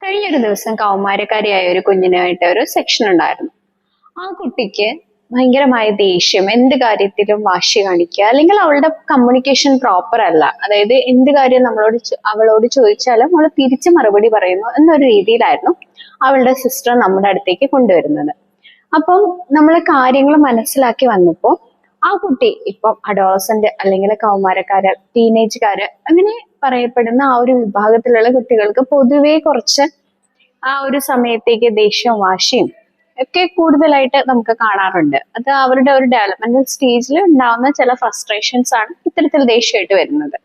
കഴിഞ്ഞൊരു ദിവസം കൗമാരക്കാരിയായ ഒരു കുഞ്ഞിനായിട്ട് ഒരു സെക്ഷൻ ഉണ്ടായിരുന്നു. ആ കുട്ടിക്ക് ഭയങ്കരമായ ദേഷ്യം, എന്ത് കാര്യത്തിലും വാശി കാണിക്കുക, അല്ലെങ്കിൽ അവളുടെ കമ്മ്യൂണിക്കേഷൻ പ്രോപ്പർ അല്ല. അതായത് എന്ത് കാര്യം അവളോട് ചോദിച്ചാലും അവൾ തിരിച്ച് മറുപടി പറയുന്നു എന്നൊരു രീതിയിലായിരുന്നു അവളുടെ സിസ്റ്റർ നമ്മുടെ അടുത്തേക്ക് കൊണ്ടുവരുന്നത്. അപ്പം നമ്മൾ കാര്യങ്ങൾ മനസ്സിലാക്കി വന്നപ്പോൾ ആ കുട്ടി ഇപ്പം അഡോളസന്റ് അല്ലെങ്കിൽ കൗമാരക്കാര്, ടീനേജുകാര് അങ്ങനെ പറയപ്പെടുന്ന ആ ഒരു വിഭാഗത്തിലുള്ള കുട്ടികൾക്ക് പൊതുവെ കുറച്ച് ആ ഒരു സമയത്തേക്ക് ദേഷ്യവും വാശിയും ഒക്കെ കൂടുതലായിട്ട് നമുക്ക് കാണാറുണ്ട്. അത് അവരുടെ ഒരു ഡെവലപ്മെന്റൽ സ്റ്റേജിൽ ഉണ്ടാവുന്ന ചില ഫ്രസ്ട്രേഷൻസ് ആണ് ഇത്തരത്തിൽ ദേഷ്യമായിട്ട് വരുന്നത്.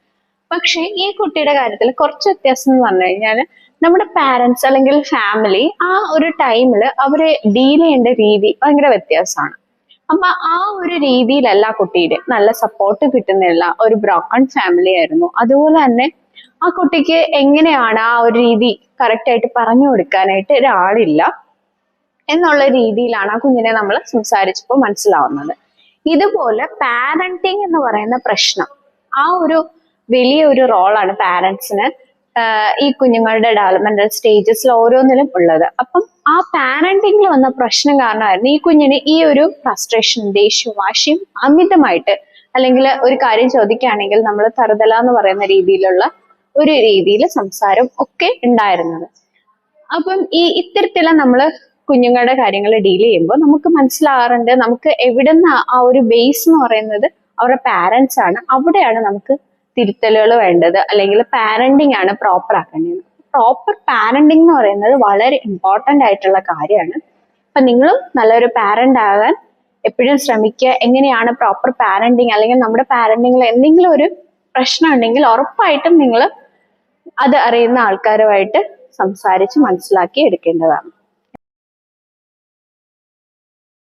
പക്ഷെ ഈ കുട്ടിയുടെ കാര്യത്തിൽ കുറച്ച് വ്യത്യാസം എന്ന് പറഞ്ഞു കഴിഞ്ഞാൽ നമ്മുടെ പാരന്റ്സ് അല്ലെങ്കിൽ ഫാമിലി ആ ഒരു ടൈമിൽ അവരെ ഡീൽ ചെയ്യേണ്ട രീതി ഭയങ്കര വ്യത്യാസമാണ്. അപ്പൊ ആ ഒരു രീതിയിലല്ല കുട്ടിയുടെ നല്ല സപ്പോർട്ട് കിട്ടുന്നില്ല, ഒരു ബ്രോക്കൺ ഫാമിലി ആയിരുന്നു. അതുപോലെ തന്നെ ആ കുട്ടിക്ക് എങ്ങനെയാണ് ആ ഒരു രീതി കറക്റ്റ് ആയിട്ട് പറഞ്ഞു കൊടുക്കാനായിട്ട് ഒരാളില്ല എന്നുള്ള രീതിയിലാണ് ആ കുഞ്ഞിനെ നമ്മൾ സംസാരിച്ചപ്പോൾ മനസ്സിലാവുന്നത്. ഇതുപോലെ പാരന്റിങ് എന്ന് പറയുന്ന പ്രശ്നം, ആ ഒരു വലിയ ഒരു റോളാണ് പാരന്റ്സിന് ഈ കുഞ്ഞുങ്ങളുടെ ഡെവലപ്മെന്റൽ സ്റ്റേജസിൽ ഓരോന്നിലും ഉള്ളത്. അപ്പം ആ പാരന്റിങ്ങിൽ വന്ന പ്രശ്നം കാരണമായിരുന്നു ഈ കുഞ്ഞിന് ഈ ഒരു ഫ്രസ്ട്രേഷൻ, ദേഷ്യവും വാശിയും അമിതമായിട്ട്, അല്ലെങ്കിൽ ഒരു കാര്യം ചോദിക്കുകയാണെങ്കിൽ നമ്മൾ തറുതല എന്ന് പറയുന്ന രീതിയിലുള്ള ഒരു രീതിയിൽ സംസാരം ഒക്കെ ഉണ്ടായിരുന്നത്. അപ്പം ഇത്തരത്തിലുള്ള നമ്മള് കുഞ്ഞുങ്ങളുടെ കാര്യങ്ങൾ ഡീൽ ചെയ്യുമ്പോൾ നമുക്ക് മനസ്സിലാകാറുണ്ട്, നമുക്ക് എവിടുന്ന് ആ ഒരു ബേസ് എന്ന് പറയുന്നത് അവരുടെ പാരന്റ്സ് ആണ്. അവിടെയാണ് നമുക്ക് തിരുത്തലുകൾ വേണ്ടത്, അല്ലെങ്കിൽ പാരന്റിങ് ആണ് പ്രോപ്പർ ആക്കേണ്ടത്. പ്രോപ്പർ പാരന്റിങ് എന്ന് പറയുന്നത് വളരെ ഇമ്പോർട്ടൻ്റ് ആയിട്ടുള്ള കാര്യമാണ്. അപ്പൊ നിങ്ങളും നല്ലൊരു പാരന്റ് ആകാൻ എപ്പോഴും ശ്രമിക്കുക. എങ്ങനെയാണ് പ്രോപ്പർ പാരന്റിങ്, അല്ലെങ്കിൽ നമ്മുടെ പാരന്റിങ്ങിൽ എന്തെങ്കിലും ഒരു പ്രശ്നം ഉണ്ടെങ്കിൽ ഉറപ്പായിട്ടും നിങ്ങൾ അത് അറിയുന്ന ആൾക്കാരുമായിട്ട് സംസാരിച്ച് മനസ്സിലാക്കി എടുക്കേണ്ടതാണ്.